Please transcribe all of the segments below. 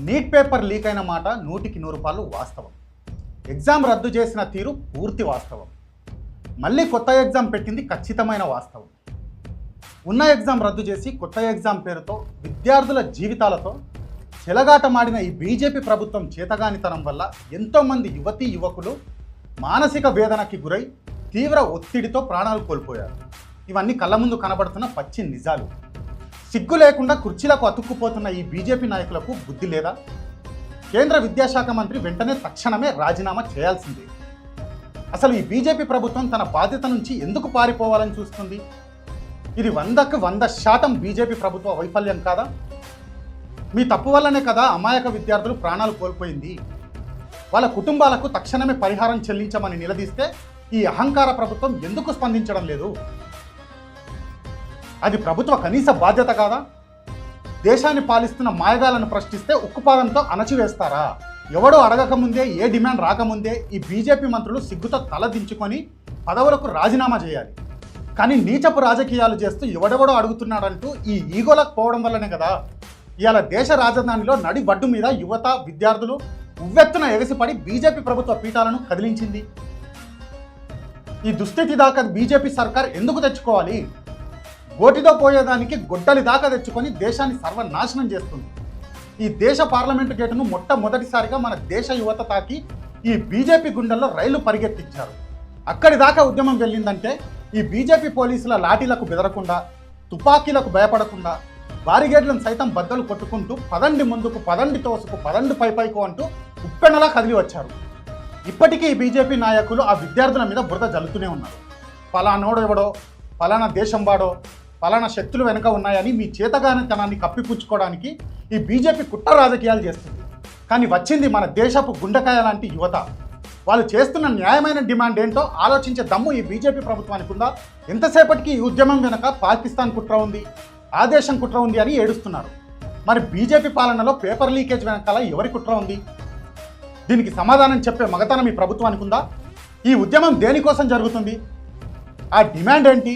Neat paper leak అయిన మాట 100% వాస్తవం. ఎగ్జామ్ రద్దు చేసిన తీరు పూర్తి వాస్తవం. మళ్ళీ కొత్త ఎగ్జామ్ పెట్టింది ఖచ్చితమైన వాస్తవం. ఉన్న ఎగ్జామ్ రద్దు చేసి కొత్త ఎగ్జామ్ పేరుతో విద్యార్థుల జీవితాలతో చెలగాటమాడిన ఈ బీజేపీ ప్రభుత్వం చేతగానితనం వల్ల ఎంతోమంది యువతీ యువకులు మానసిక వేదనకి గురై తీవ్ర ఒత్తిడితో ప్రాణాలు కోల్పోయారు. ఇవన్నీ కళ్ళ ముందు కనబడుతున్న పచ్చి నిజాలు. సిగ్గు లేకుండా కుర్చీలకు అతుక్కుపోతున్న ఈ బీజేపీ నాయకులకు బుద్ధి లేదా? కేంద్ర విద్యాశాఖ మంత్రి వెంటనే తక్షణమే రాజీనామా చేయాల్సిందే. అసలు ఈ బీజేపీ ప్రభుత్వం తన బాధ్యత నుంచి ఎందుకు పారిపోవాలని చూస్తుంది? ఇది 100% బీజేపీ ప్రభుత్వ వైఫల్యం కాదా? మీ తప్పు వల్లనే కదా అమాయక విద్యార్థులు ప్రాణాలు కోల్పోయింది. వాళ్ళ కుటుంబాలకు తక్షణమే పరిహారం చెల్లించమని నిలదీస్తే ఈ అహంకార ప్రభుత్వం ఎందుకు స్పందించడం లేదు? అది ప్రభుత్వ కనీస బాధ్యత కాదా? దేశాన్ని పాలిస్తున్న మాయగాలను ప్రశ్నిస్తే ఉక్కుపాదంతో అణచివేస్తారా? ఎవడో అడగకముందే, ఏ డిమాండ్ రాకముందే ఈ బీజేపీ మంత్రులు సిగ్గుతో తలదించుకొని పదవులకు రాజీనామా చేయాలి. కానీ నీచపు రాజకీయాలు చేస్తూ ఎవడెవడో అడుగుతున్నాడంటూ ఈ ఈగోలకు పోవడం వల్లనే కదా ఇవాళ దేశ రాజధానిలో నడి బడ్డు మీద యువత, విద్యార్థులు ఉవ్వెత్తున ఎగసిపడి బీజేపీ ప్రభుత్వ పీఠాలను కదిలించింది. ఈ దుస్థితి దాకా బీజేపీ సర్కార్ ఎందుకు తెచ్చుకోవాలి? గోటితో పోయేదానికి గొడ్డలి దాకా తెచ్చుకొని దేశాన్ని సర్వనాశనం చేస్తుంది. ఈ దేశ పార్లమెంటు గేటును మొట్టమొదటిసారిగా మన దేశ యువత తాకి ఈ బీజేపీ గుండెల్లో రైళ్లు పరిగెత్తించారు. అక్కడి దాకా ఉద్యమం వెళ్ళిందంటే ఈ బీజేపీ పోలీసుల లాఠీలకు బెదరకుండా, తుపాకీలకు భయపడకుండా, బారిగేట్లను సైతం బద్దలు కొట్టుకుంటూ పదండి ముందుకు, పదండి తోసుకు, పదండి పైపైకు అంటూ ఉప్పెనలా కదిలి వచ్చారు. ఇప్పటికీ ఈ బీజేపీ నాయకులు ఆ విద్యార్థుల మీద బురద జల్లుతూనే ఉన్నారు. ఫలానోడు ఎవడో, ఫలానా దేశం వాడో, ఫలానా శక్తులు వెనుక ఉన్నాయని మీ చేతగానితనాన్ని కప్పిపుచ్చుకోవడానికి ఈ బీజేపీ కుట్ర రాజకీయాలు చేస్తుంది. కానీ వచ్చింది మన దేశపు గుండెకాయ లాంటి యువత. వాళ్ళు చేస్తున్న న్యాయమైన డిమాండ్ ఏంటో ఆలోచించే దమ్ము ఈ బీజేపీ ప్రభుత్వానికి ఉందా? ఎంతసేపటికి ఈ ఉద్యమం వెనుక పాకిస్తాన్ కుట్ర ఉంది, ఆ దేశం కుట్ర ఉంది అని ఏడుస్తున్నారు. మరి బీజేపీ పాలనలో పేపర్ లీకేజ్ వెనకాల ఎవరి కుట్ర ఉంది? దీనికి సమాధానం చెప్పే మగతనం ఈ ప్రభుత్వానికి ఉందా? ఈ ఉద్యమం దేనికోసం జరుగుతుంది? ఆ డిమాండ్ ఏంటి?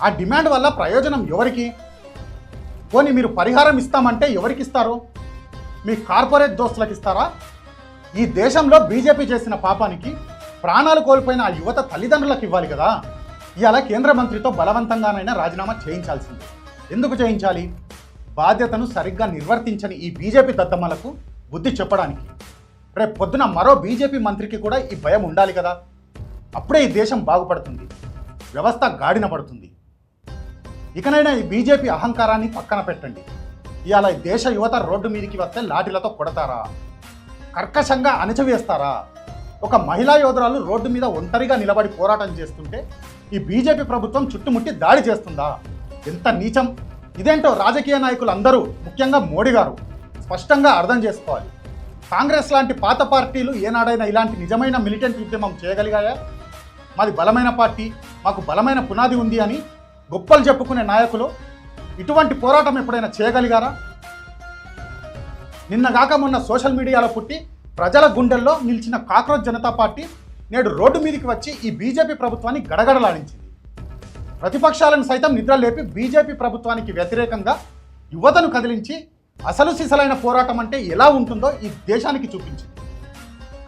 ఆ డిమాండ్ వల్ల ప్రయోజనం ఎవరికి? పోనీ మీరు పరిహారం ఇస్తామంటే ఎవరికి ఇస్తారు? మీ కార్పొరేట్ దోస్తులకు ఇస్తారా? ఈ దేశంలో బీజేపీ చేసిన పాపానికి ప్రాణాలు కోల్పోయిన ఆ యువత తల్లిదండ్రులకు ఇవ్వాలి కదా. ఇవాళ కేంద్ర మంత్రితో బలవంతంగానైనా రాజీనామా చేయించాల్సింది. ఎందుకు చేయించాలి? బాధ్యతను సరిగ్గా నిర్వర్తించని ఈ బీజేపీ దద్దమ్మలకు బుద్ధి చెప్పడానికి. రేపు పొద్దున మరో బీజేపీ మంత్రికి కూడా ఈ భయం ఉండాలి కదా. అప్పుడే ఈ దేశం బాగుపడుతుంది, వ్యవస్థ గాడిన పడుతుంది. ఇకనైనా ఈ బీజేపీ అహంకారాన్ని పక్కన పెట్టండి. ఇవాళ ఈ దేశ యువత రోడ్డు మీదకి వస్తే లాఠీలతో కొడతారా? కర్కశంగా అణచివేస్తారా? ఒక మహిళా యోధురాలు రోడ్డు మీద ఒంటరిగా నిలబడి పోరాటం చేస్తుంటే ఈ బీజేపీ ప్రభుత్వం చుట్టుముట్టి దాడి చేస్తుందా? ఎంత నీచం! ఇదేంటో రాజకీయ నాయకులు అందరూ, ముఖ్యంగా మోడీ గారు స్పష్టంగా అర్థం చేసుకోవాలి. కాంగ్రెస్ లాంటి పాత పార్టీలు ఏనాడైనా ఇలాంటి నిజమైన మిలిటెంట్ ఉద్యమం చేయగలిగాయా? మాది బలమైన పార్టీ, మాకు బలమైన పునాది ఉంది అని గొప్పలు చెప్పుకునే నాయకులు ఇటువంటి పోరాటం ఎప్పుడైనా చేయగలిగారా? నిన్నగాక మొన్న సోషల్ మీడియాలో పుట్టి ప్రజల గుండెల్లో నిలిచిన కాక్రోచ్ జనతా పార్టీ నేడు రోడ్డు మీదకి వచ్చి ఈ బీజేపీ ప్రభుత్వాన్ని గడగడలాడించింది. ప్రతిపక్షాలను సైతం నిద్ర లేపి బీజేపీ ప్రభుత్వానికి వ్యతిరేకంగా యువతను కదిలించి అసలు సిసలైన పోరాటం అంటే ఎలా ఉంటుందో ఈ దేశానికి చూపించింది.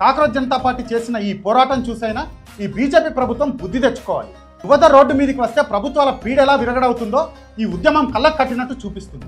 కాక్రోచ్ జనతా పార్టీ చేసిన ఈ పోరాటం చూసైనా ఈ బీజేపీ ప్రభుత్వం బుద్ధి తెచ్చుకోవాలి. యువత రోడ్డు మీదకి వస్తే ప్రభుత్వాల పీడ ఎలా విరగడవుతుందో ఈ ఉద్యమం కళ్ళకు కట్టినట్టు చూపిస్తుంది.